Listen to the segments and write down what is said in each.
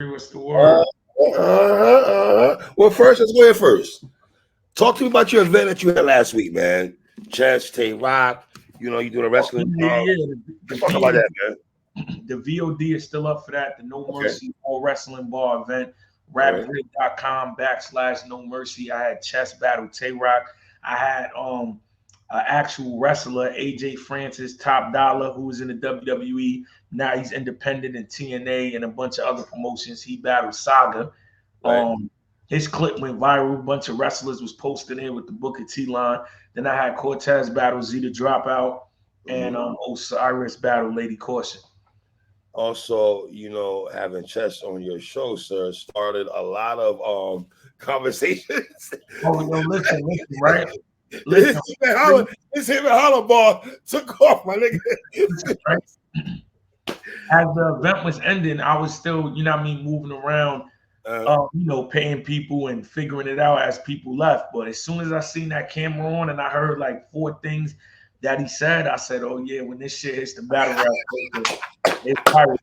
What's the word? Well, first, let's go ahead first. Talk to me about your event that you had last week, man. Chess, Tay Rock. You know, you doing a wrestling. Let's talk about that, man. The VOD is still up for that. The No Okay. Mercy All Wrestling Bar event. Right. Rapgrid.com/No Mercy. I had Chess Battle Tay Rock. I had an actual wrestler, AJ Francis, Top Dollar, who was in the WWE. Now he's independent in TNA and a bunch of other promotions. He battled Saga. Right. His clip went viral. A bunch of wrestlers was posting it with the Booker T line. Then I had Cortez battle Z the Dropout and Osiris battle Lady Caution. Also, you know, having Chess on your show, sir, started a lot of conversations. Oh no, listen, right? Listen, this him and Holler ball took off, my nigga. Right? As the event was ending, I was still, you know what I mean, moving around, you know, paying people and figuring it out as people left. But as soon as I seen that camera on and I heard like 4 things that he said, I said, oh yeah, when this shit hits the battle rap, it's pirate.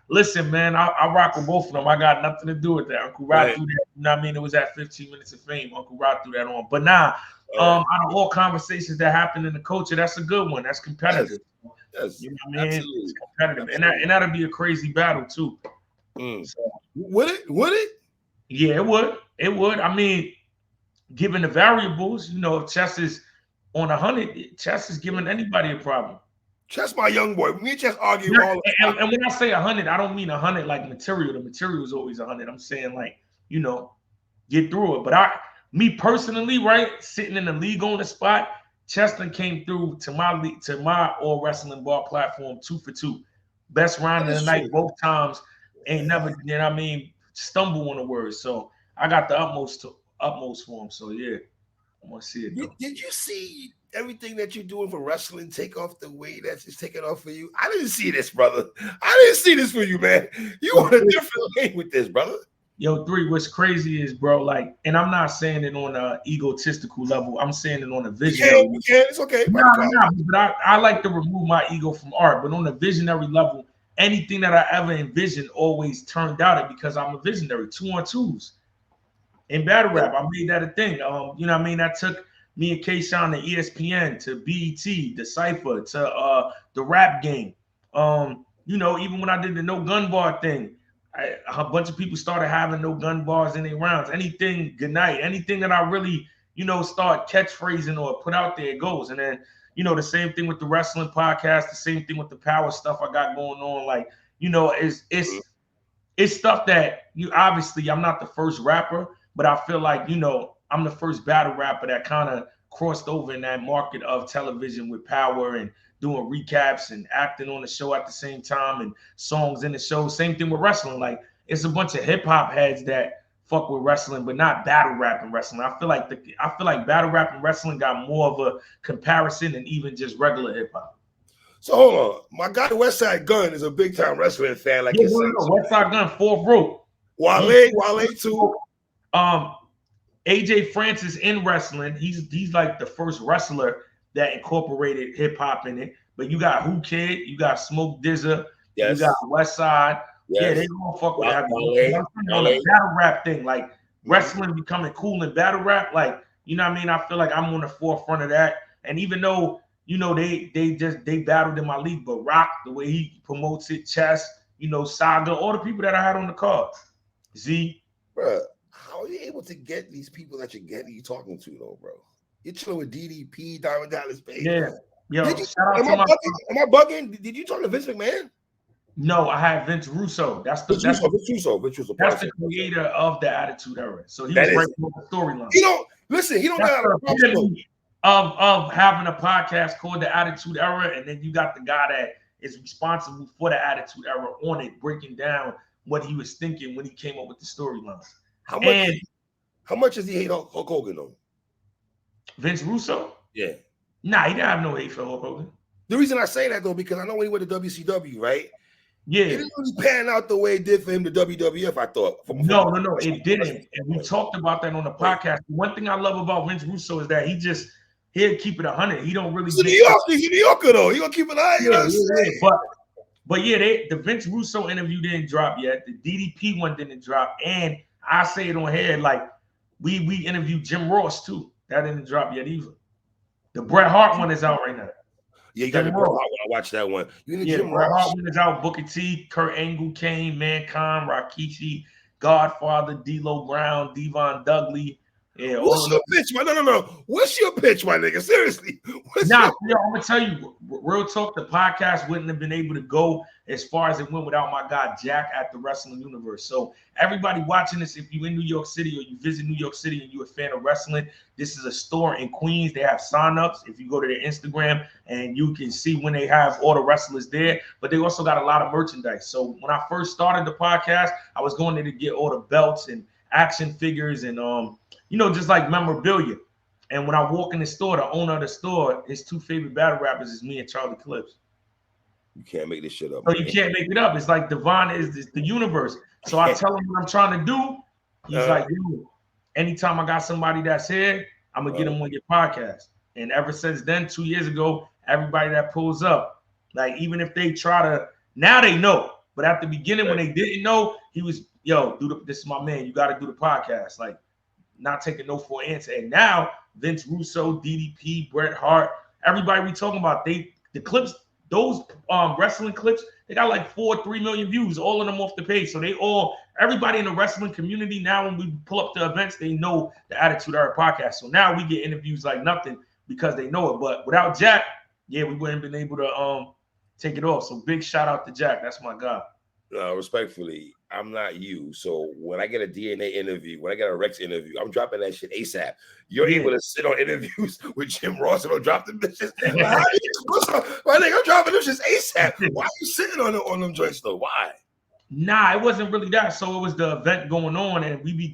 Listen, man, I rock with both of them. I got nothing to do with that. Uncle Rod threw that, you know what I mean? It was at 15 minutes of fame. Uncle Rod threw that on. But out of all conversations that happen in the culture, that's a good one. That's competitive. Yes, you know what I mean? It's competitive. And that'll be a crazy battle too. So, would it? Yeah, it would. It would. I mean, given the variables, you know, if Chess is on 100, Chess is giving anybody a problem. Chess, my young boy. Me and Chess argue all the time. And when I say 100, I don't mean 100 like material. The material is always 100. I'm saying like, you know, get through it. But me personally, right, sitting in the league on the spot, Cheston came through to my All Wrestling Bar platform 2 for 2. Best round of the night both times. Ain't never, you know what I mean, stumble on the words. So I got the utmost for him. So yeah, I want to see it. Did you see everything that you're doing for wrestling take off the way that's just taking off for you? I didn't see this, brother. I didn't see this for you, man. You on a different lane with this, brother. Yo, 3, what's crazy is, bro, like, and I'm not saying it on an egotistical level. I'm saying it on a visionary level. It's okay. But I like to remove my ego from art. But on a visionary level, anything that I ever envisioned always turned out because I'm a visionary. 2-on-2s. In battle rap, I made that a thing. You know what I mean? That took me and K-Sean to ESPN, to BET, the Cypher, to the Rap Game. You know, even when I did the no gun bar thing, a bunch of people started having no gun bars in their rounds. Anything, good night, anything that I really, you know, start catchphrasing or put out there, it goes. And then, you know, the same thing with the wrestling podcast, the same thing with the power stuff I got going on. Like, you know, it's stuff that you obviously, I'm not the first rapper, but I feel like, you know, I'm the first battle rapper that kind of crossed over in that market of television with power and doing recaps and acting on the show at the same time and songs in the show. Same thing with wrestling. Like, it's a bunch of hip hop heads that fuck with wrestling, but not battle rap and wrestling. I feel like battle rap and wrestling got more of a comparison than even just regular hip hop. So hold on, my guy Westside Gunn is a big time wrestling fan. Like Westside Gunn, 4th rope. Wale too. AJ Francis in wrestling, he's like the first wrestler that incorporated hip hop in it. But you got Who Kid, you got Smoke Dizza, you got Westside. Yes. Yeah, they don't fuck with that. On a battle rap thing, like wrestling becoming cool in battle rap, like, you know what I mean? I feel like I'm on the forefront of that. And even though, you know, they battled in my league, but Rock, the way he promotes it, Chess, you know, Saga, all the people that I had on the card. Z. Bro, how are you able to get these people that you're talking to, though, bro? You're chilling with DDP, Diamond Dallas Page. Yeah. Yo, am I bugging? Did you talk to Vince McMahon? No, I had Vince Russo. That's the creator of the Attitude Era. So he was right on the storyline. He don't got of having a podcast called the Attitude Era, and then you got the guy that is responsible for the Attitude Era on it, breaking down what he was thinking when he came up with the storyline. How much does he hate Hulk Hogan though? Vince Russo? Yeah. Nah, he didn't have no hate for Hulk Hogan. The reason I say that though, because I know when he went to WCW, right? Yeah. It didn't really pan out the way it did for him to WWF, I thought. No, it didn't. And we talked about that on the podcast. One thing I love about Vince Russo is that he'll keep it 100. He don't really. He's a New Yorker though. He gonna keep it high. You know what I'm saying? But But yeah, the Vince Russo interview didn't drop yet. The DDP one didn't drop, and I say it on here like we interviewed Jim Ross too. That didn't drop yet either. The Bret Hart one is out right now. Yeah, you got the Bret Hart one. I watched that one. You Yeah, the Bret Hart one is out. Booker T, Kurt Angle, Kane, Mankind, Rikishi, Godfather, D'Lo Brown, Devon Dudley. Yeah, what's your pitch, man? No. What's your pitch, my nigga? Seriously. I'm gonna tell you, real talk. The podcast wouldn't have been able to go as far as it went without my guy Jack at the Wrestling Universe. So everybody watching this, if you're in New York City or you visit New York City and you're a fan of wrestling, this is a store in Queens. They have signups. If you go to their Instagram and you can see when they have all the wrestlers there, but they also got a lot of merchandise. So when I first started the podcast, I was going there to get all the belts and action figures and just like memorabilia. And when I walk in the store, the owner of the store, his two favorite battle rappers is me and Charlie Clips. You can't make this shit up. So you can't make it up. It's like Devon is the universe. So I tell him what I'm trying to do. He's like, dude, anytime I got somebody that's here, I'm going to get them on your podcast. And ever since then, 2 years ago, everybody that pulls up, like even if they try to, now they know. But at the beginning, when they didn't know, he was, this is my man. You got to do the podcast. Like, not taking no for an answer. And now Vince Russo, DDP, Bret Hart, everybody we talking about, the clips, those wrestling clips, they got like 3 million views, all of them off the page. So everybody in the wrestling community now, when we pull up the events, they know the Attitude Era podcast. So now we get interviews like nothing because they know it. But without Jack, we wouldn't have been able to take it off. So big shout out to Jack. That's my guy. Respectfully, I'm not you. So when I get a DNA interview, when I get a Rex interview, I'm dropping that shit ASAP. You're able to sit on interviews with Jim Ross and don't drop them bitches. My nigga, I'm dropping them shits ASAP. Why are you sitting on them joints though? Why? Nah, it wasn't really that. So it was the event going on, and we be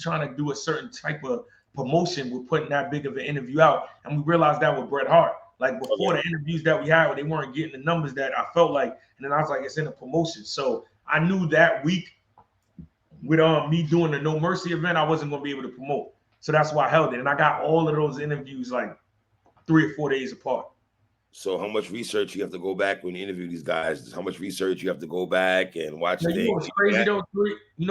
trying to do a certain type of promotion with putting that big of an interview out, and we realized that with Bret Hart. Like before the interviews that we had, they weren't getting the numbers that I felt like, and then I was like, it's in a promotion. So I knew that week with me doing the No Mercy event, I wasn't going to be able to promote. So that's why I held it. And I got all of those interviews like 3 or 4 days apart. So how much research you have to go back when you interview these guys? How much research you have to go back and watch things? You know what's crazy though?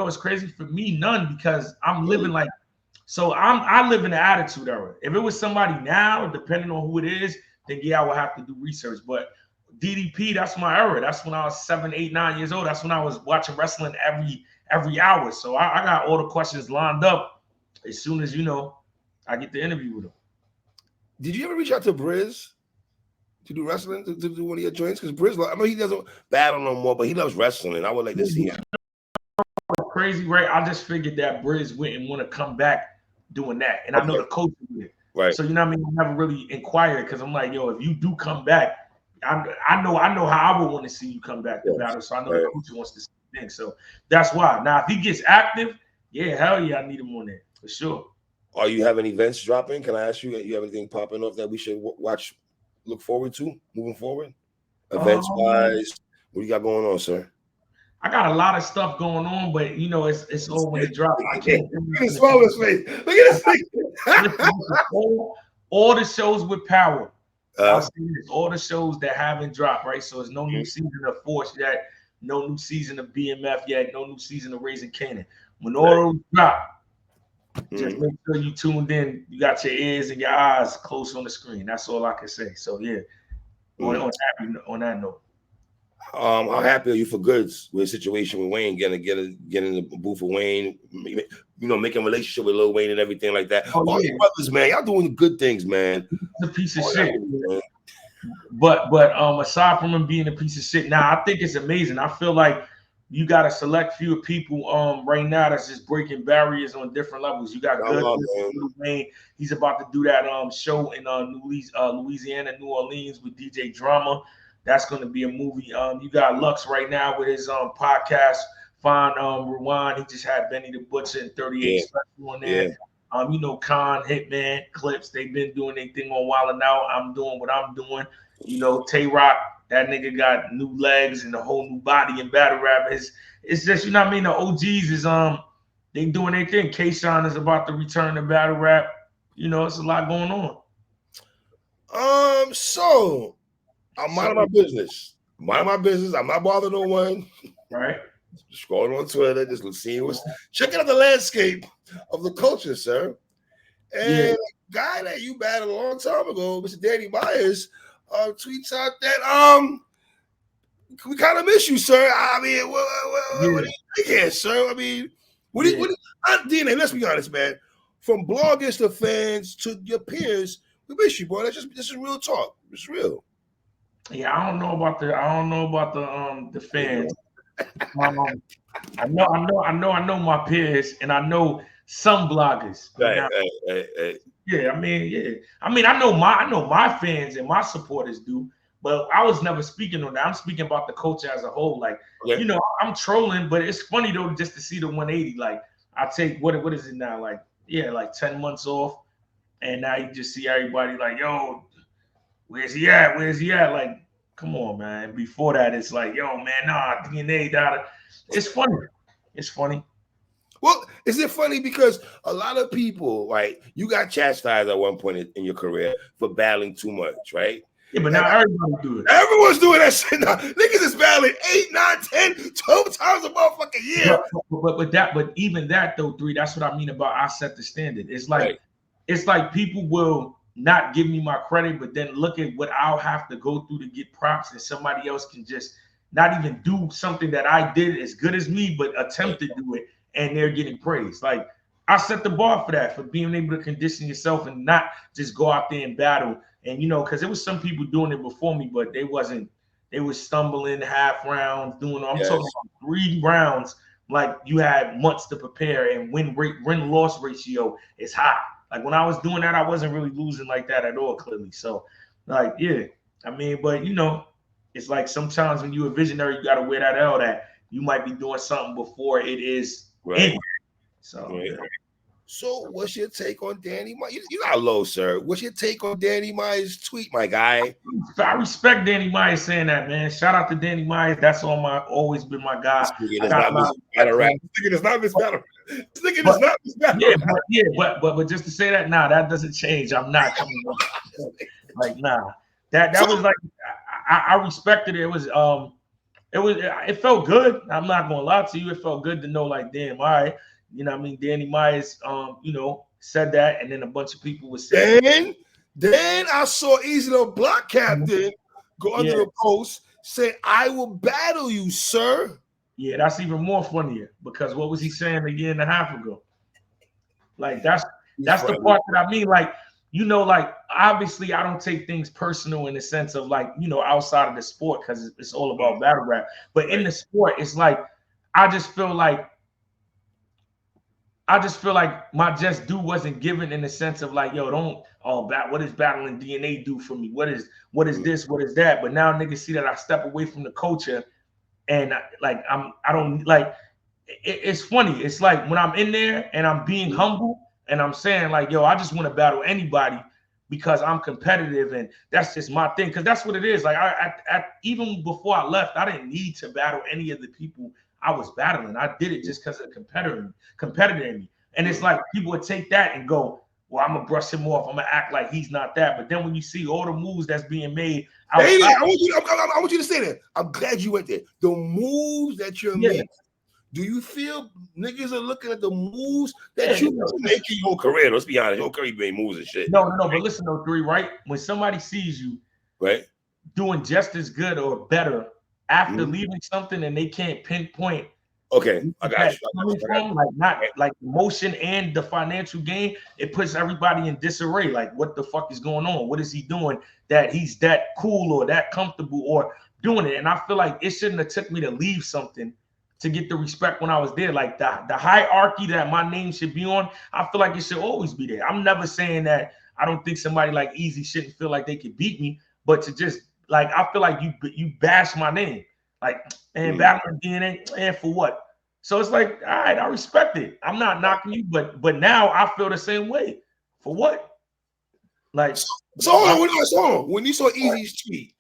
It's crazy for me, none, because I'm living like, so I live in the Attitude Era. If it was somebody now, depending on who it is, then I would have to do research. But DDP, that's my era. That's when I was 7, 8, 9 years old. That's when I was watching wrestling every hour. So I got all the questions lined up as soon as I get the interview with him. Did you ever reach out to Briz to do wrestling, to do one of your joints? Because Briz, I know he doesn't battle no more, but he loves wrestling. I would like to see him. Crazy, right? I just figured that Briz wouldn't want to come back doing that, and I know the coach did. Right. So I never really inquired because I'm like, if you do come back, I know how I would want to see you come back to battle. So I know the coach wants to see things. So that's why. Now, if he gets active, hell yeah, I need him on there for sure. Are you having events dropping? Can I ask you? You have anything popping up that we should look forward to moving forward? Events wise, what you got going on, sir? I got a lot of stuff going on, but it's all when it drops. I can't. Look at his face. Look at this thing. all the shows with Power. I'll say this, all the shows that haven't dropped, right? So it's no new season of Force yet, no new season of BMF yet, no new season of Raising Canaan. When all those drop, just make sure you tuned in. You got your ears and your eyes close on the screen. That's all I can say. So on that note. How happy are you for goods with a situation with Wayne, getting in the booth with Wayne, making a relationship with Lil Wayne and everything like that? All your brothers, man, y'all doing good things, man. He's a piece of shit. But aside from him being a piece of shit, I think it's amazing. I feel like you got a select few of people right now that's just breaking barriers on different levels. You got Lil Wayne. He's about to do that show in Louisiana, New Orleans with DJ Drama. That's going to be a movie. You got Lux right now with his podcast, Fine Rewind. He just had Benny the Butcher and 38 Special on there. Khan, Hitman, Clips. They've been doing their thing on Wild 'N Out. I'm doing what I'm doing. Tay Rock, that nigga got new legs and a whole new body in battle rap. It's just, the OGs is they doing their thing. K-Shine is about to return to battle rap. It's a lot going on. So I'm out of my business. mind my business. I'm not bothering no one. Right. Scrolling on Twitter, just seeing what's checking out the landscape of the culture, sir. And Yeah. a guy that you battled a long time ago, Mr. Danny Myers, tweets out that we kind of miss you, sir. I mean, what do you think here, sir? I mean, what do you DNA? Let's be honest, man. From bloggers to fans to your peers, we miss you, boy. This is real talk. It's real. Yeah, I don't know about the fans. I know my peers, and I know some bloggers. Right. Yeah, I mean, I know my fans and my supporters do, but I was never speaking on that. I'm speaking about the culture as a whole. Like, I'm trolling, but it's funny though just to see the 180. Like, I take what is it now? Like, like 10 months off, and now you just see everybody like, yo, where's he at? Where's he at? Like, come on, man. Before that, it's like, yo, man, nah, DNA data. It's funny. It's funny. Well, is it funny because a lot of people, right? You got chastised at one point in your career for battling too much, right? Yeah, but now everybody do it. Everyone's doing that shit now. Niggas is battling 8, 9, 10, 12 times a motherfucking year. But even that though, 3, that's what I mean about I set the standard. It's like it's like people will not give me my credit, but then look at what I'll have to go through to get props, and somebody else can just not even do something that I did as good as me, but attempt to do it, and they're getting praised. Like, I set the bar for that, for being able to condition yourself and not just go out there and battle. And because there was some people doing it before me, but they were stumbling half rounds, doing. I'm talking about 3 rounds. Like, you had months to prepare, and win-loss ratio is high. Like, when I was doing that, I wasn't really losing like that at all, clearly. So, like, I mean, but it's like sometimes when you're a visionary, you got to wear that L that you might be doing something before it is. Right. So, So, what's your take on Danny Myers? You're not low, sir. What's your take on Danny Myers' tweet, my guy? I respect Danny Myers saying that, man. Shout out to Danny Myers. That's always been my guy. This nigga does not miss battle rap. Yeah, but just to say that, that doesn't change. I'm not coming up. Like, nah. That was like, I respected it. It felt good. I'm not gonna lie to you. It felt good to know, like, damn, all right. What I mean? Danny Myers, said that, and then a bunch of people were saying. Then I saw Eazy the Block Captain go under the post, say, "I will battle you, sir." Yeah, that's even more funnier, because what was he saying a year and a half ago? Like, that's the part that I mean. Like, like, obviously I don't take things personal in the sense of, like, outside of the sport, because it's all about battle rap. But in the sport, it's like I just feel like my just due wasn't given, in the sense of, like, yo, what does battling DNA do for me? What is this? What is that? But now niggas see that I step away from the culture, and like I don't like. It's funny. It's like when I'm in there and I'm being humble and I'm saying, like, yo, I just want to battle anybody because I'm competitive, and that's just my thing. Because that's what it is. Like, even before I left, I didn't need to battle any of the people I was battling. I did it just because of the competitor in me. And it's like people would take that and go, well, I'm gonna brush him off. I'm gonna act like he's not that. But then when you see all the moves that's being made, I want you to say that. I'm glad you went there. The moves that you're making. Do you feel niggas are looking at the moves that you make in your career? Let's be honest, your career made moves and shit. No, but listen, though, 3, right? When somebody sees you doing just as good or better after leaving something, and they can't pinpoint. Okay, I got you. Like motion and the financial gain, it puts everybody in disarray. Like, what the fuck is going on? What is he doing that he's that cool or that comfortable or doing it? And I feel like it shouldn't have took me to leave something to get the respect when I was there. Like, the hierarchy that my name should be on, I feel like it should always be there. I'm never saying that I don't think somebody like Eazy shouldn't feel like they could beat me, but to just, like, I feel like you bash my name. Like, and battling DNA, and for what? So it's like, all right, I respect it. I'm not knocking you, but now I feel the same way. For what? Like, so hold on. When you saw Eazy's tweet,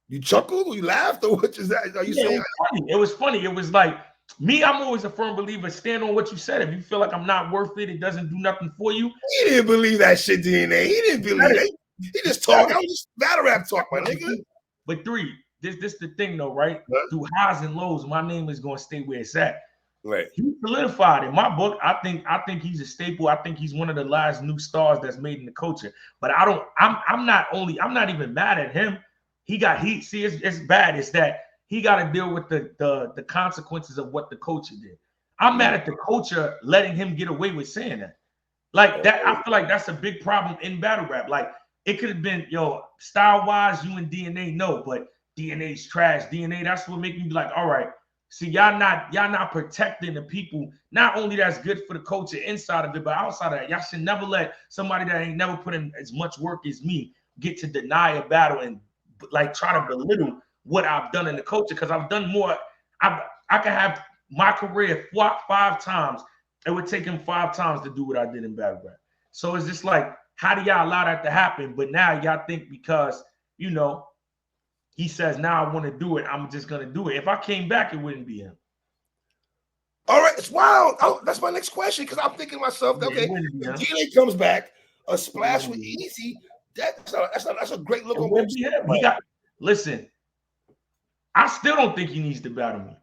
you chuckled or you laughed, or what is that? Are you saying it was funny? It was like, me, I'm always a firm believer. Stand on what you said. If you feel like I'm not worth it, it doesn't do nothing for you. He didn't believe that shit, DNA. He didn't believe it. He just talked. I was just battle rap talk, my nigga. But 3, this the thing though, right? Through highs and lows, my name is gonna stay where it's at. Right. He solidified in my book. I think he's a staple. I think he's one of the last new stars that's made in the culture. But I'm not even mad at him. He got heat. See, it's bad. It's that he got to deal with the consequences of what the culture did. I'm mad at the culture letting him get away with saying that. Like that, I feel like that's a big problem in battle rap. Like it could have been, style wise, you and DNA no, but DNA's trash. DNA, that's what make me be like, all right. See, y'all not protecting the people. Not only that's good for the culture inside of it, but outside of that, y'all should never let somebody that ain't never put in as much work as me get to deny a battle and like try to belittle what I've done in the culture. Because I've done more. I can have my career five times. It would take him 5 times to do what I did in battle rap. So it's just like, how do y'all allow that to happen? But now y'all think because he says, now I want to do it, I'm just going to do it. If I came back, it wouldn't be him. All right. It's wild. Oh, that's my next question because I'm thinking to myself, okay, if DNA comes back, a splash with Eazy, that's a great look on both sides. Listen, I still don't think he needs to battle me.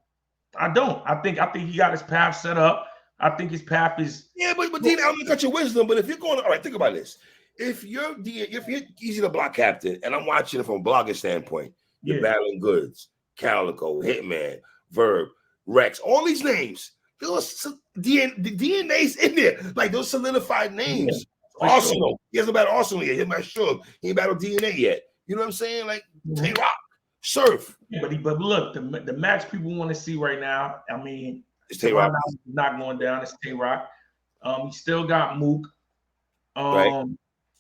I don't. I think he got his path set up. I think his path is. Yeah, but DNA, I'm going to cut your wisdom. But if you're going, all right, think about this. If you're Eazy the block captain, and I'm watching it from a blogging standpoint, you're battling Goods, Calico, Hitman, Verb, Rex, all these names. The DNA's in there. Like those solidified names. Arsenal. Sure. He hasn't battled Arsenal yet. He ain't battled DNA yet. You know what I'm saying? Like Tay-Rock, Surf. Yeah, but look, the match people want to see right now, I mean, it's Tay-Rock. Not going down. It's Tay-Rock. He still got Mook. Right.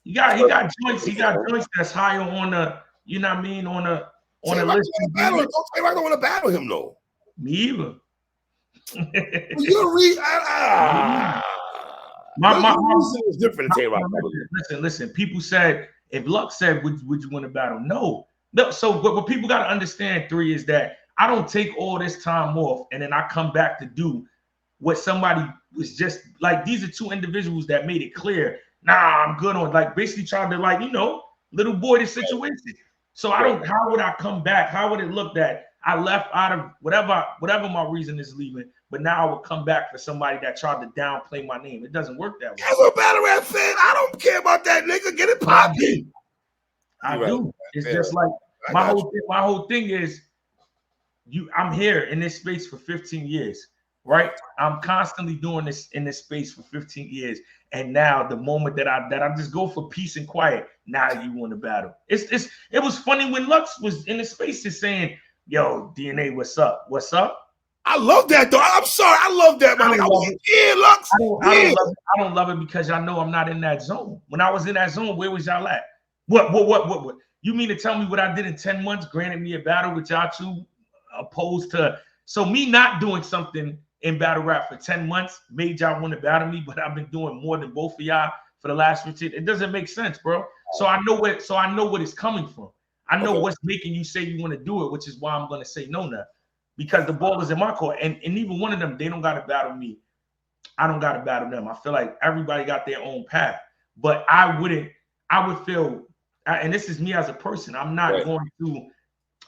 He got joints. He got joints that's higher on the, you know what I mean, on the list. Tay-Rock don't want to battle him though. Me either. Your reason is different. Tay-Rock. Listen. People said if Luck said, "Would you want to battle?" No. So what people got to understand, 3, is that I don't take all this time off and then I come back to do what somebody was just like. These are 2 individuals that made it clear. Nah, I'm good on, like, basically tried to, like, little boy the situation. So I don't. How would I come back? How would it look that I left out of whatever my reason is leaving, but now I would come back for somebody that tried to downplay my name? It doesn't work that way. As a battle rap fan, I don't care about that nigga. Get it popping. I do. It's just like my whole thing is I'm here in this space for 15 years, right? I'm constantly doing this in this space for 15 years. And now the moment that I just go for peace and quiet, now you want to battle. It was funny when Lux was in the space just saying, yo, DNA, what's up? What's up? I love that though. I'm sorry. I love that, man. Lux. I don't love it because y'all know I'm not in that zone. When I was in that zone, where was y'all at? What? You mean to tell me what I did in 10 months, granted me a battle with y'all 2, opposed to, so me not doing something in battle rap for 10 months made y'all want to battle me, but I've been doing more than both of y'all for the last 15. It doesn't make sense, bro. So I know what it's coming from. I know what's making you say you want to do it, which is why I'm going to say no now, because the ball is in my court. And even one of them, they don't got to battle me. I don't got to battle them. I feel like everybody got their own path, but I would feel, and this is me as a person, I'm not going to,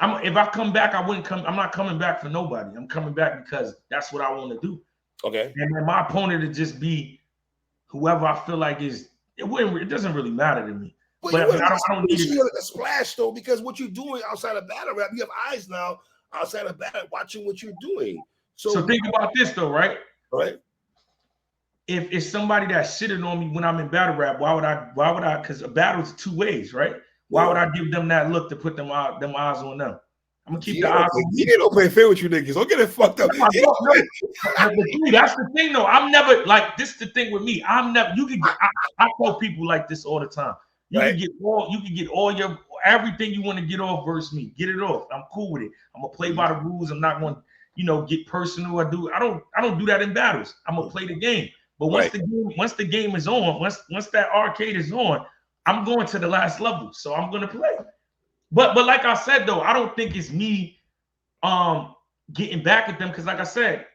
if I come back, I'm not coming back for nobody. I'm coming back because that's what I want to do. Okay. And then my opponent would just be whoever I feel like is, it doesn't really matter to me. But I don't need a splash though, because what you're doing outside of battle rap, you have eyes now outside of battle watching what you're doing. So think about this though, right? Right. If it's somebody that's shitting on me when I'm in battle rap, why would I? Because a battle's 2 ways, right? Why would I give them that look to put them eyes on them? I'm gonna keep the eyes on me. He don't play fair with you niggas. Don't get it fucked up. Dude, that's the thing though. I'm never like this. The thing with me, I'm never. You can. I tell people like this all the time. You can get all your everything you want to get off versus me. Get it off. I'm cool with it. I'm gonna play by the rules. I'm not gonna, get personal. I don't do that in battles. I'm gonna play the game. But once the game is on, once that arcade is on, I'm going to the last level. So I'm gonna play. But like I said though, I don't think it's me getting back at them, because like I said,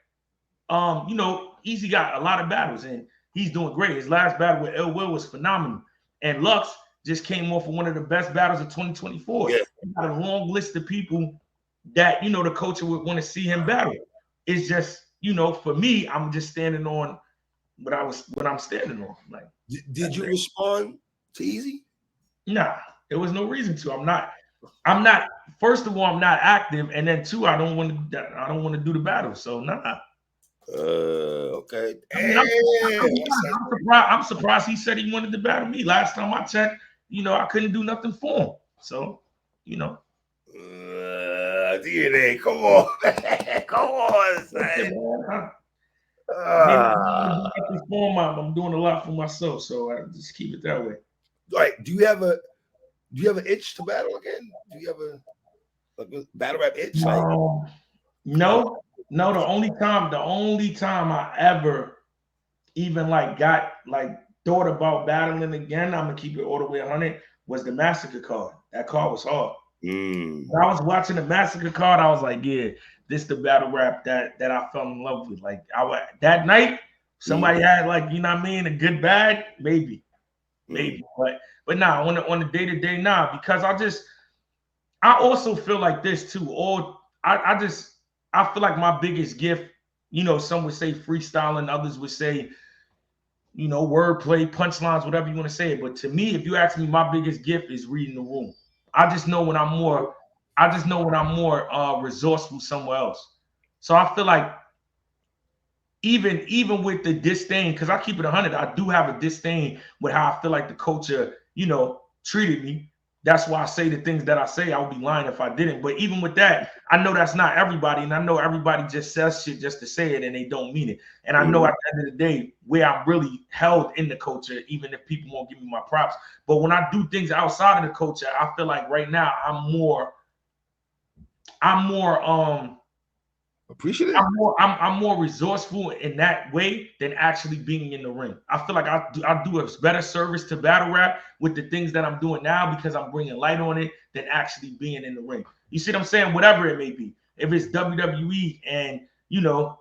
Eazy got a lot of battles and he's doing great. His last battle with Ill Will was phenomenal. And Lux just came off of one of the best battles of 2024. Yeah. He got a long list of people that the coach would want to see him battle. It's just for me, I'm just standing on what I'm standing on. Like, did you respond to Eazy? nah, there was no reason to. I'm not. First of all, I'm not active, and then two, I don't want to do the battle. So nah. Okay. I mean, I'm surprised he said he wanted to battle me. Last time I checked, I couldn't do nothing for him. So, DNA, come on, man. Come on, son. I'm doing a lot for myself, so I just keep it that way. Right? Do you have an itch to battle again? Do you have a battle rap itch? No. The only time I ever even got thought about battling again, I'm gonna keep it all the way 100, was the Massacre card. That card was hard. When I was watching the Massacre card, I was like, yeah, this the battle rap that I fell in love with. Like that night, somebody had a good bag, maybe. But nah, on the day-to-day, nah, because I also feel like this too. I feel like my biggest gift, some would say freestyling, others would say wordplay, punchlines, whatever you want to say. But to me, if you ask me, my biggest gift is reading the room. I just know when I'm more resourceful somewhere else. So I feel like even with the disdain, because I keep it 100, I do have a disdain with how I feel like the culture, treated me. That's why I say the things that I say. I would be lying if I didn't. But even with that, I know that's not everybody. And I know everybody just says shit just to say it and they don't mean it. And I know at the end of the day, where I'm really held in the culture, even if people won't give me my props. But when I do things outside of the culture, I feel like right now I'm more appreciative. I'm more resourceful in that way than actually being in the ring. I feel like I do a better service to battle rap with the things that I'm doing now because I'm bringing light on it than actually being in the ring. You see what I'm saying? Whatever it may be. If it's WWE and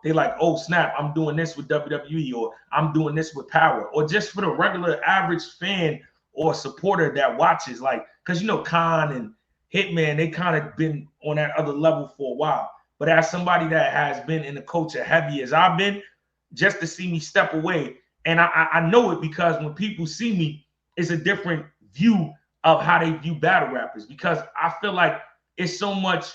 they like, oh snap, I'm doing this with WWE, or I'm doing this with Power, or just for the regular average fan or supporter that watches, like, because Khan and Hitman, they kind of been on that other level for a while. But as somebody that has been in the culture heavy as I've been, just to see me step away, and I know it because when people see me, it's a different view of how they view battle rappers, because I feel like it's so much,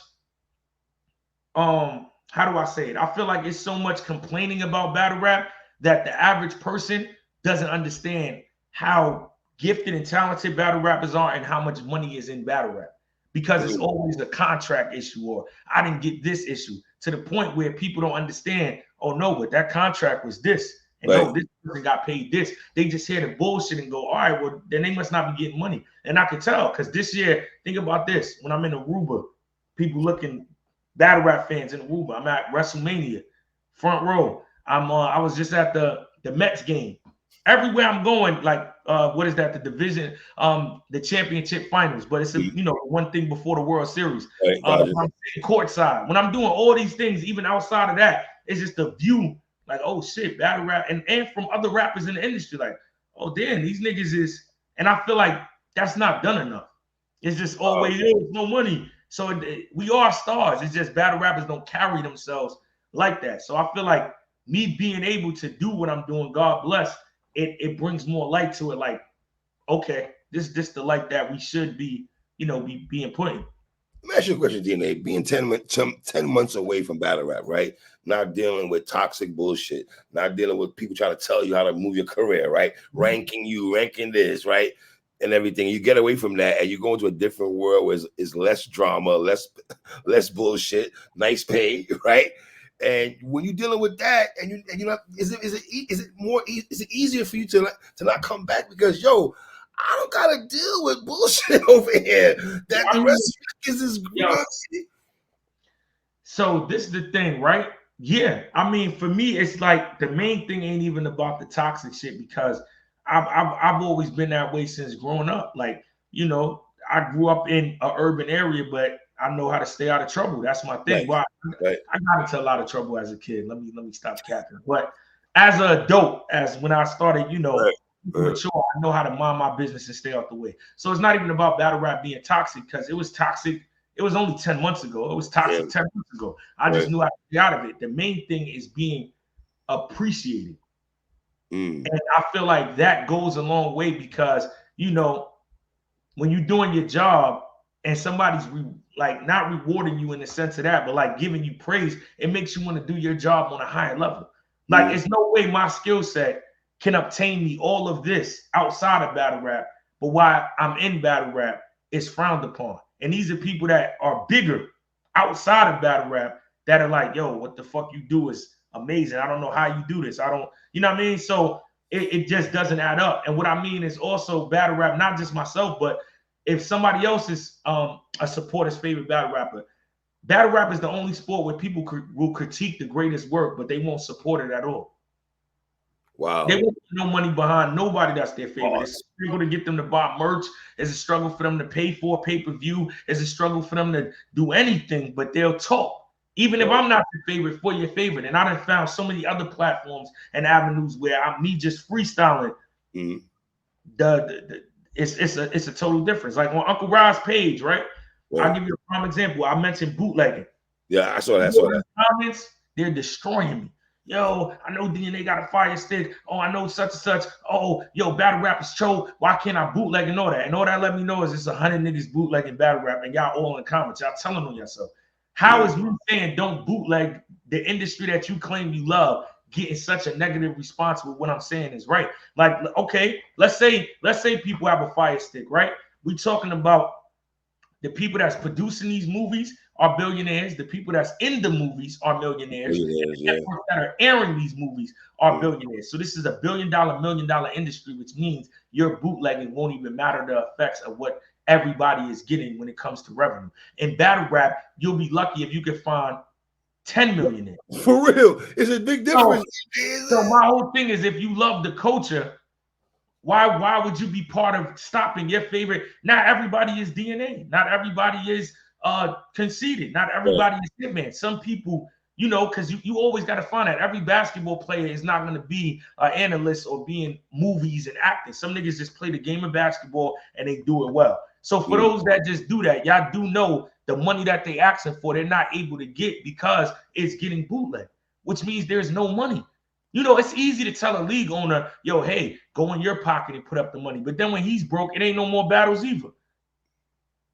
how do I say it? I feel like it's so much complaining about battle rap that the average person doesn't understand how gifted and talented battle rappers are and how much money is in battle rap. Because it's always a contract issue, or I didn't get this issue, to the point where people don't understand, oh no, but that contract was this. And no, this person got paid this. They just hear the bullshit and go, all right, well, then they must not be getting money. And I could tell, because this year, think about this. When I'm in Aruba, people looking, battle rap fans in Aruba, I'm at WrestleMania, front row. I was just at the Mets game. Everywhere I'm going, like, what is that? The division, the championship finals. But it's one thing before the World Series. I'm sitting courtside. When I'm doing all these things, even outside of that, it's just the view, like, oh shit, battle rap, and from other rappers in the industry, like, oh damn, these niggas is, and I feel like that's not done enough. It's just always no money. So we are stars. It's just battle rappers don't carry themselves like that. So I feel like me being able to do what I'm doing, God bless, it brings more light to it. Like, okay, this the light that we should be, be being put in. Let me ask you a question, DNA. Being 10 months away from battle rap, right? Not dealing with toxic bullshit, not dealing with people trying to tell you how to move your career, right? Ranking this, right? And everything. You get away from that and you go into a different world where it's less drama, less bullshit, nice pay, right? And when you're dealing with that, and you know, is it easier for you to not come back because I don't gotta deal with bullshit over here that the rest of is So this is the thing, right? Yeah, I mean, for me, it's like the main thing ain't even about the toxic shit, because I've always been that way since growing up. Like, I grew up in an urban area, but I know how to stay out of trouble. That's my thing. Well, I got into a lot of trouble as a kid. Let me stop capping. But as an adult, as when I started, mature, I know how to mind my business and stay out the way. So it's not even about battle rap being toxic, because it was toxic It was only 10 months ago. It was toxic 10 months ago. I just knew I could get out of it. The main thing is being appreciated. And I feel like that goes a long way because, you know, when you're doing your job and somebody's like not rewarding you in the sense of that, but like giving you praise, it makes you want to do your job on a higher level. Like, it's no way my skill set can obtain me all of this outside of battle rap, but while I'm in battle rap, it's frowned upon. And these are people that are bigger outside of battle rap that are like, yo, what the fuck you do is amazing. I don't know how you do this. I don't, you know what I mean? So it just doesn't add up. And what I mean is also battle rap, not just myself, but if somebody else is a supporter's favorite battle rap is the only sport where people will critique the greatest work, but they won't support it at all. Wow. They won't put no money behind nobody that's their favorite. It's a struggle to get them to buy merch. It's a struggle for them to pay for a pay-per-view. It's a struggle for them to do anything, but they'll talk. Even if I'm not your favorite, for your favorite. And I done found so many other platforms and avenues where I'm me just freestyling. It's a total difference. Like on Uncle Rod's page, right? I'll give you a prime example. I mentioned bootlegging. Yeah, I saw that. Comments, they're destroying me. Yo, I know DNA got a fire stick. Oh, I know such and such. Oh, yo, battle rap is cho. Why can't I bootleg and all that? And all that let me know is it's 100 niggas bootlegging battle rap, and y'all all in comments. Y'all telling on yourself. How is me saying don't bootleg the industry that you claim you love getting such a negative response with what I'm saying is right? Like, okay, let's say people have a fire stick, right? We talking about the people that's producing these movies are billionaires. The people that's in the movies are millionaires. The networks that are airing these movies are billionaires. So this is a $1 billion, $1 million industry, which means your bootlegging won't even matter the effects of what everybody is getting when it comes to revenue. In battle rap, you'll be lucky if you can find 10 million in. For real. It's a big difference. So my whole thing is, if you love the culture, why would you be part of stopping your favorite? Not everybody is DNA. Not everybody is conceited. Not everybody is Hitman. Some people, you know, because you always got to find that every basketball player is not going to be an analyst or be in movies and acting. Some niggas just play the game of basketball and they do it well. So for those that just do that, y'all do know the money that they asking for, they're not able to get because it's getting bootleg, which means there's no money. You know, it's easy to tell a league owner, yo, hey, go in your pocket and put up the money. But then when he's broke, it ain't no more battles either.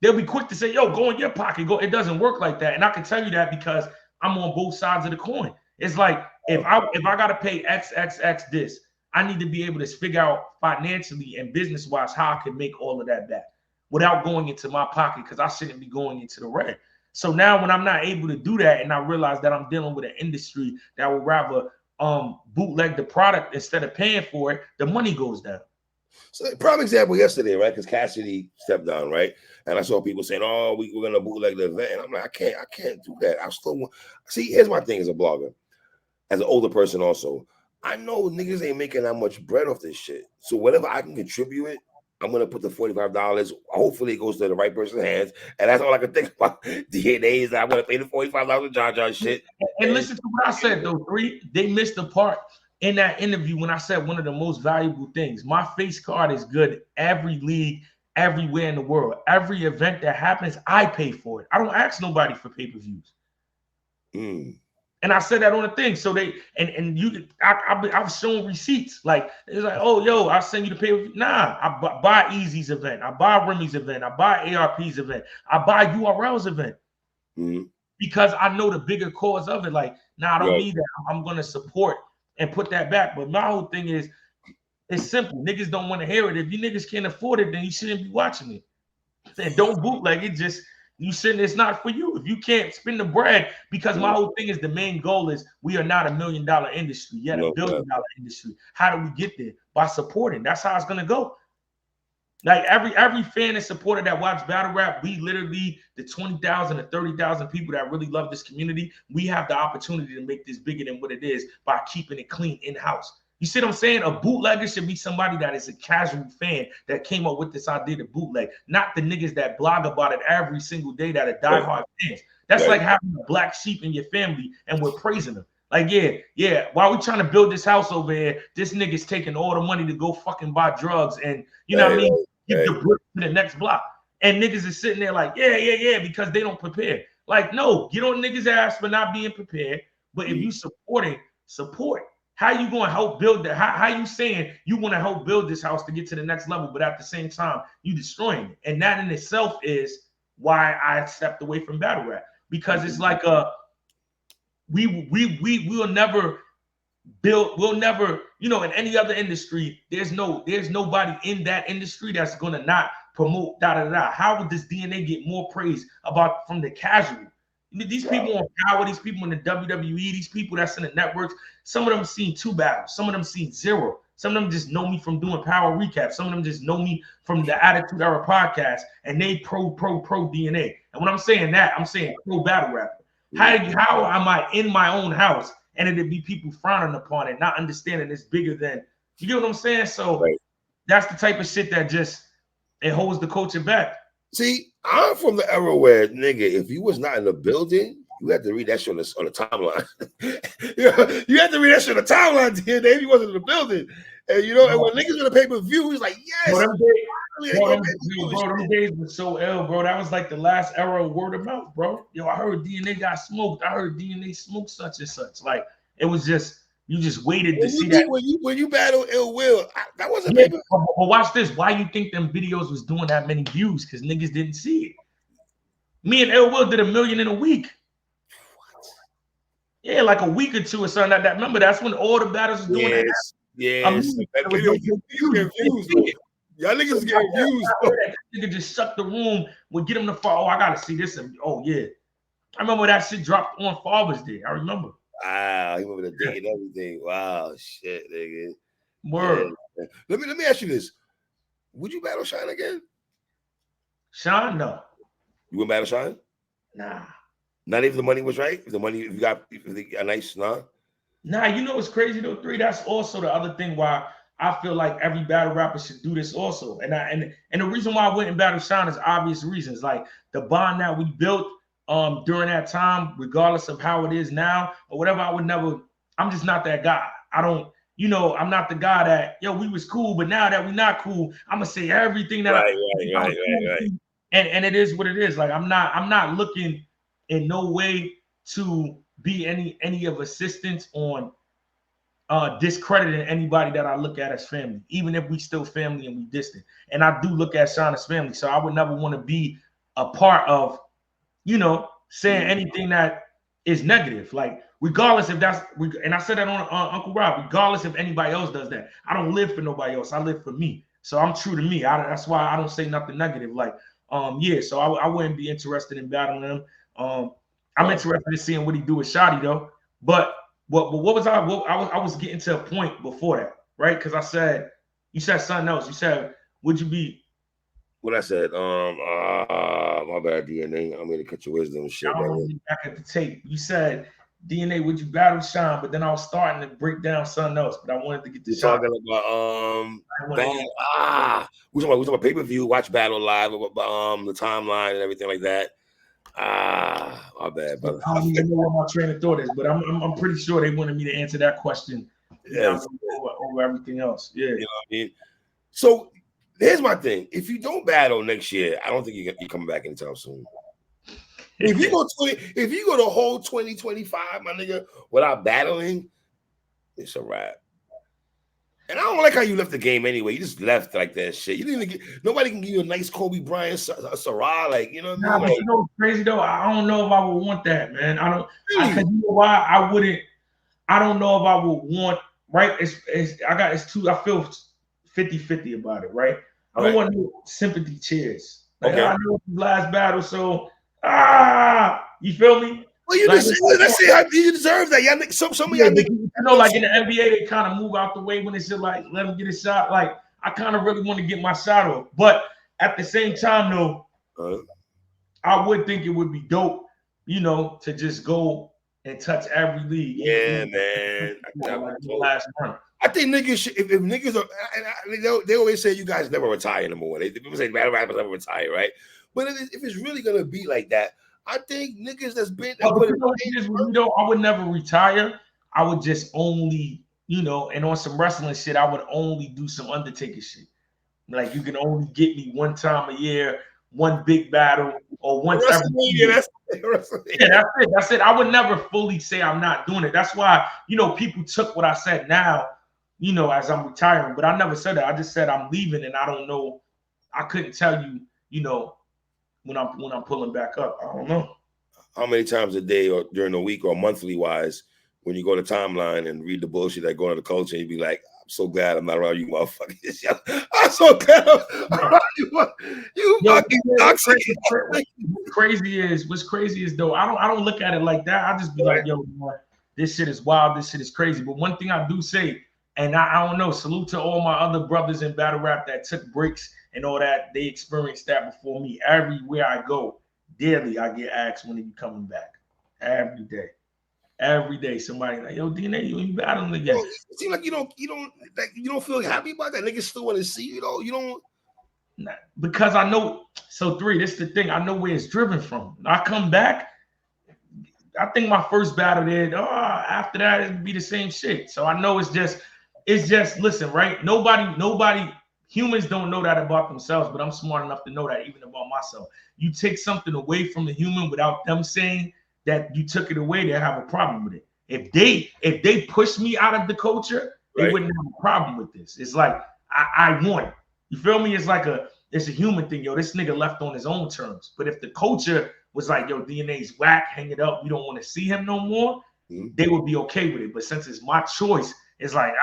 They'll be quick to say, yo, go in your pocket. Go. It doesn't work like that. And I can tell you that because I'm on both sides of the coin. It's like if I got to pay XXX this, I need to be able to figure out financially and business-wise how I can make all of that back without going into my pocket, because I shouldn't be going into the red. So now when I'm not able to do that and I realize that I'm dealing with an industry that would rather bootleg the product instead of paying for it, the money goes down. So prime example yesterday, right? Because Cassidy stepped down, right? And I saw people saying, "Oh, we're gonna bootleg the event." And I'm like, I can't do that. I still want. See, here's my thing as a blogger, as an older person, also. I know niggas ain't making that much bread off this shit. So whatever I can contribute it, I'm gonna put the $45. Hopefully, it goes to the right person's hands, and that's all I can think about. DNA is that I'm gonna pay the $45 John shit. And listen to what I said though, they missed the part in that interview when I said one of the most valuable things. My face card is good every league, everywhere in the world. Every event that happens, I pay for it. I don't ask nobody for pay-per-views. And I said that on the thing. So they I've shown receipts. Like it's like, oh yo, I'll send you the pay-per-view. Nah, I buy Eazy's event, I buy Remy's event, I buy ARP's event, I buy URL's event. Because I know the bigger cause of it. Like, nah, I don't need that. I'm gonna support and put that back. But my whole thing is, it's simple. Niggas don't want to hear it. If you niggas can't afford it, then you shouldn't be watching it. And don't bootleg it. Just you shouldn't. It's not for you. If you can't spend the bread, because my whole thing is the main goal is we are not $1 million industry yet, $1 billion industry. How do we get there? By supporting. That's how it's gonna go. Like every fan and supporter that watch battle rap, we literally, the 20,000 to 30,000 people that really love this community, we have the opportunity to make this bigger than what it is by keeping it clean in-house. You see what I'm saying? A bootlegger should be somebody that is a casual fan that came up with this idea to bootleg, not the niggas that blog about it every single day that are diehard fans. That's like having a black sheep in your family and we're praising them. Like, yeah, while we trying to build this house over here, this nigga's taking all the money to go fucking buy drugs and, you know what I mean? Get the brick to the next block. And niggas is sitting there like, yeah, because they don't prepare. Like, no, get on niggas' ass for not being prepared. But if you supporting, support. How you going to help build that? How you saying you want to help build this house to get to the next level, but at the same time, you destroying it? And that in itself is why I stepped away from battle rap. Because it's like we'll never build, we'll never, you know, in any other industry, there's nobody in that industry that's gonna not promote da. How would this DNA get more praise about from the casual? These people on Power, these people in the WWE, these people that's in the networks, some of them seen 2 battles, some of them seen 0. Some of them just know me from doing Power recaps. Some of them just know me from the Attitude Era podcast, and they pro DNA. And when I'm saying that, I'm saying pro battle rapper. How am I in my own house and it'd be people frowning upon it, not understanding it's bigger than, you get what I'm saying? So that's the type of shit that just, it holds the culture back. See, I'm from the era where, nigga, if you was not in the building, you had to read that shit on the timeline. You had to read that shit on the timeline, DNA, if you wasn't in the building. And you know, and when niggas on the pay-per-view, he's like, yes. Them days were so ill, bro. That was like the last era of word of mouth, bro. Yo, I heard DNA got smoked. I heard DNA smoked such and such. Like, it was just, you just waited to see that. When you battle Ill Will, that wasn't paper. But watch this. Why you think them videos was doing that many views? Because niggas didn't see it. Me and Ill Will did 1 million in a week. What? Yeah, like a week or 2 or something like that. Remember, that's when all the battles was doing that. Yes. Y'all niggas getting views. Nigga just shut the room, would get him to fall. Oh, I gotta see this. Oh yeah, I remember that shit dropped on Father's Day. I remember. Wow, he remember the date and everything. Wow, shit, nigga. Word. Yeah. Let me ask you this: would you battle Shine again? Shine, no. You would battle Shine? Nah. Not even the money was right. The money you got a nice Nah, you know what's crazy though? 3. That's also the other thing why I feel like every battle rapper should do this also. And the reason why I went and battle Shine is obvious reasons. Like the bond that we built during that time, regardless of how it is now or whatever, I'm just not that guy. I'm not the guy that, yo, we was cool, but now that we not cool, I'm gonna say everything that right. And it is what it is. Like I'm not looking in no way to be any of assistance on discrediting anybody that I look at as family, even if we still family and we distant. And I do look at Shine as family. So I would never want to be a part of, saying anything that is negative. Like, regardless if that's, and I said that on Uncle Rob, regardless if anybody else does that. I don't live for nobody else. I live for me. So I'm true to me. That's why I don't say nothing negative. Like, so I wouldn't be interested in battling him. I'm interested in seeing what he do with Shotty though. But what was I was getting to a point before that, right? Because you said something else. You said, would you be? What I said, my bad, DNA. I'm gonna cut your wisdom shit. I want to be back at the tape. You said, DNA, would you battle Shine? But then I was starting to break down something else, but I wanted to get to Shine. Talking about we talking about pay-per-view, watch battle live, the timeline and everything like that. My bad, brother. I don't even know what my train of thought is, but I'm pretty sure they wanted me to answer that question. Yes. Over everything else. Yeah. You know what I mean? So here's my thing. If you don't battle next year, I don't think you're coming back anytime soon. If you go the whole 2025, my nigga, without battling, it's a wrap. And I don't like how you left the game anyway. You just left like that shit. You didn't even nobody can give you a nice Kobe Bryant Sarah, like, you know what I mean? But you know what's crazy though? I don't know if I would want that, man. I don't. Really? You know why I wouldn't? I don't know if I would want. Right? It's two. I feel 50-50 about it. Right? I don't want no sympathy cheers. Like, I know it's the last battle, so you feel me? Well, let's see how you deserve that. Y'all, some of y'all niggas, like in the NBA, they kind of move out the way when it's just like, let him get a shot. Like, I kind of really want to get my shot off, but at the same time, though, I would think it would be dope, to just go and touch every league. Yeah, man. Last run. I think niggas should, if niggas are, they always say you guys never retire anymore. People say battle rappers never retire, right? But if it's really gonna be like that, I think niggas that's been. I would never retire. I would just only, and on some wrestling shit, I would only do some Undertaker shit. Like, you can only get me one time a year one big battle or once every WrestleMania, yeah, that's it. That's it. I would never fully say I'm not doing it. That's why, people took what I said now, as I'm retiring. But I never said that. I just said I'm leaving, and I don't know. I couldn't tell you, when I'm pulling back up. I don't know. How many times a day or during the week or monthly wise, when you go to timeline and read the bullshit that go into the culture, you'd be like, I'm so glad I'm not around you motherfuckers. I'm so glad I'm around you fucking toxic. What's crazy is though, I don't look at it like that. I just be like, yo, boy, this shit is wild, this shit is crazy. But one thing I do say, and I don't know, salute to all my other brothers in battle rap that took breaks and all that. They experienced that before me. Everywhere I go, daily I get asked when are you coming back. Every day. Every day, somebody like, yo, DNA, you battling again. It seems like you don't feel happy about that. Niggas still want to see you, though. You don't. Because I know. So this is the thing. I know where it's driven from. I come back. I think my first battle there. After that, it'd be the same shit. So I know it's just. Listen, right? Nobody. Humans don't know that about themselves, but I'm smart enough to know that even about myself. You take something away from the human without them saying that you took it away, they have a problem with it. If they push me out of the culture, they wouldn't have a problem with this. It's like I won. You feel me? It's like it's a human thing. Yo, this nigga left on his own terms. But if the culture was like, yo, DNA's whack, hang it up, we don't want to see him no more, they would be okay with it. But since it's my choice, it's like,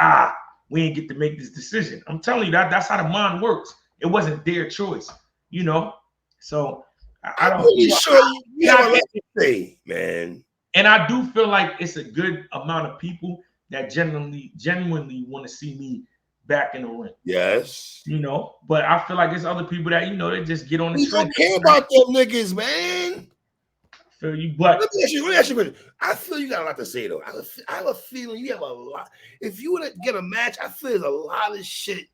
we ain't get to make this decision. I'm telling you that's how the mind works. It wasn't their choice, So I'm pretty sure you have a lot to say, man. And I do feel like it's a good amount of people that genuinely want to see me back in the ring. Yes. But I feel like there's other people that, they just get on the train. Don't care about them niggas, man. I feel you, but let me ask you. I feel you got a lot to say, though. I have a feeling you have a lot. If you want to get a match, I feel there's a lot of shit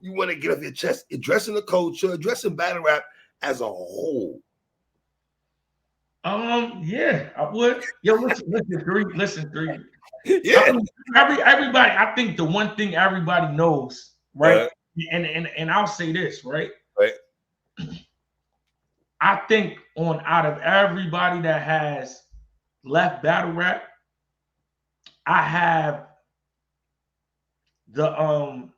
you want to get off your chest, addressing the culture, addressing battle rap as a whole. Yeah, I would. Yo, listen, three. Yeah. Everybody, I think the one thing everybody knows, right? And I'll say this, right? Right. I think out of everybody that has left battle rap, I have the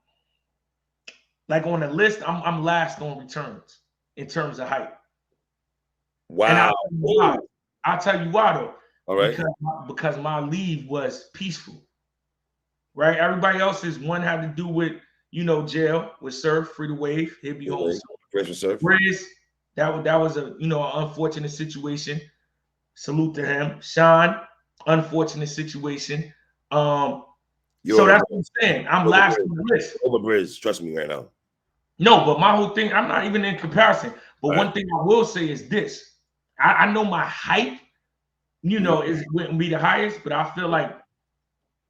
like on the list, I'm last on returns in terms of hype. Wow. And I'll tell you why though. All right. Because my leave was peaceful. Right? Everybody else's one had to do with, jail with Surf, Free to Wave, he'll be home. Riz, that was a an unfortunate situation. Salute to him. Sean, unfortunate situation. So that's what I'm saying. I'm last on the list. Over Briz, trust me right now. No, but my whole thing, I'm not even in comparison. But one thing I will say is this. I know my hype, wouldn't be the highest, but I feel like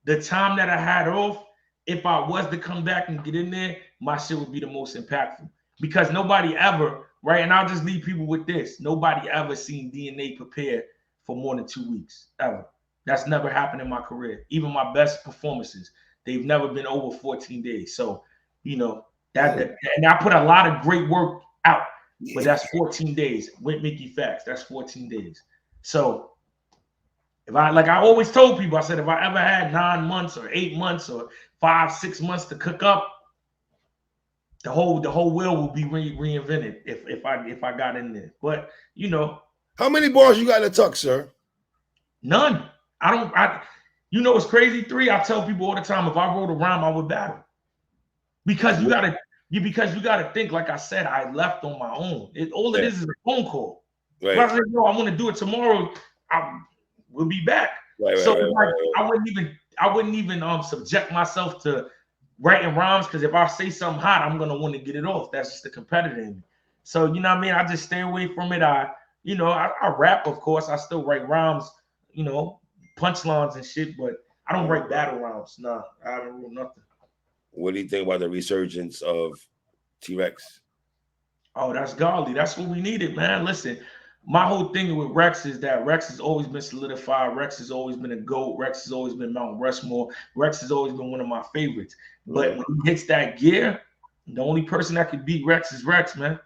the time that I had off, if I was to come back and get in there, my shit would be the most impactful. Because nobody ever, right? And I'll just leave people with this. Nobody ever seen DNA prepare for more than 2 weeks, ever. That's never happened in my career. Even my best performances, they've never been over 14 days. So, that and I put a lot of great work out, but that's 14 days. With Mickey Facts, that's 14 days. So if I always told people, I said, if I ever had 9 months or 8 months or 5-6 months to cook up, the whole wheel will be reinvented if I got in there. But how many bars you got in the tuck, sir? None. It's crazy. 3. I tell people all the time, if I wrote a rhyme, I would battle. Because you gotta think, like I said, I left on my own. It is a phone call. Right. I said, I want to do it tomorrow. We'll be back. Right, I wouldn't even subject myself to writing rhymes, because if I say something hot, I'm gonna want to get it off. That's just the competitor in me. So I just stay away from it. I rap, of course. I still write rhymes, punchlines and shit, but I don't write battle rhymes. Nah, I don't write nothing. What do you think about the resurgence of T-Rex? Oh, that's godly. That's what we needed, man. Listen, my whole thing with Rex is that Rex has always been solidified. Rex has always been a GOAT. Rex has always been Mount Rushmore. Rex has always been one of my favorites. But when he hits that gear, the only person that could beat Rex is Rex, man.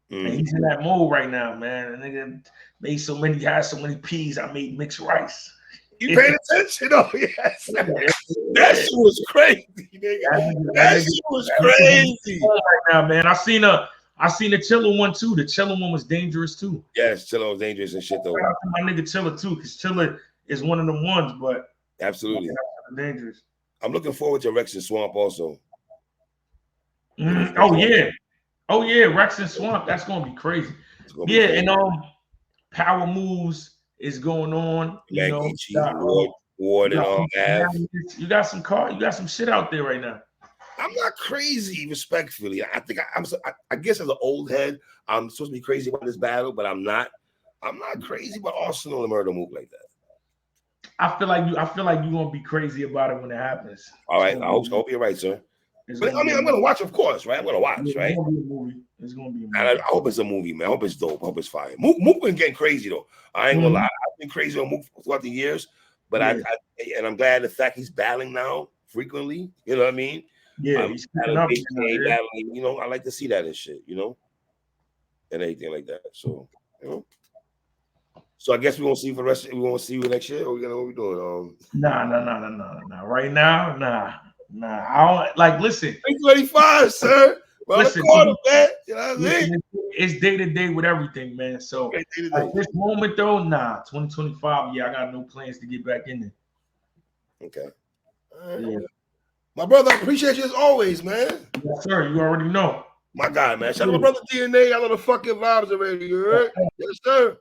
And he's in that mode right now, man. And nigga made so many, had so many peas. I made mixed rice. You paid attention? Oh, yes. That shit was crazy, nigga. That shit was crazy. Right now, man. I seen a Chiller one too. The Chiller one was dangerous too. Yes, Chiller was dangerous and shit though. My nigga Chiller too, because Chiller is one of them ones, but absolutely dangerous. I'm looking forward to Rex and Swamp also. Oh yeah, Rex and Swamp. That's gonna be crazy. Yeah, and Power Moves is going on. You know, Ward and Av. You got some shit out there right now. I'm not crazy, respectfully. I think I guess as an old head, I'm supposed to be crazy about this battle, but I'm not. I'm not crazy about Arsenal and Murder Move like that. I feel like you're gonna be crazy about it when it happens. All right, I hope you're right, sir. But I mean, I'm gonna watch, of course, right? I'm gonna watch, right? It's gonna be a movie. It's gonna be a movie. I hope it's a movie, man. I hope it's dope. I hope it's fire. Mook been getting crazy though. I ain't gonna lie. I've been crazy on Mook throughout the years, but I'm glad the fact he's battling now frequently. You know what I mean? Yeah, he's battling. You know, I like to see that and shit. You know, and anything like that. So you know. So I guess we won't see for the rest. We won't see you next year. Or what we doing? Nah. Right now, nah. I don't like. Listen, 2025, sir. Well, listen, corner, man. You know what I mean? It's day to day with everything, man. So at this moment, though, 2025. Yeah, I got no plans to get back in there. Okay. Yeah. My brother, I appreciate you as always, man. Yes, sir. You already know. My guy, man. Shout out to my brother DNA. I know the fucking vibes already. You heard? Yes, sir.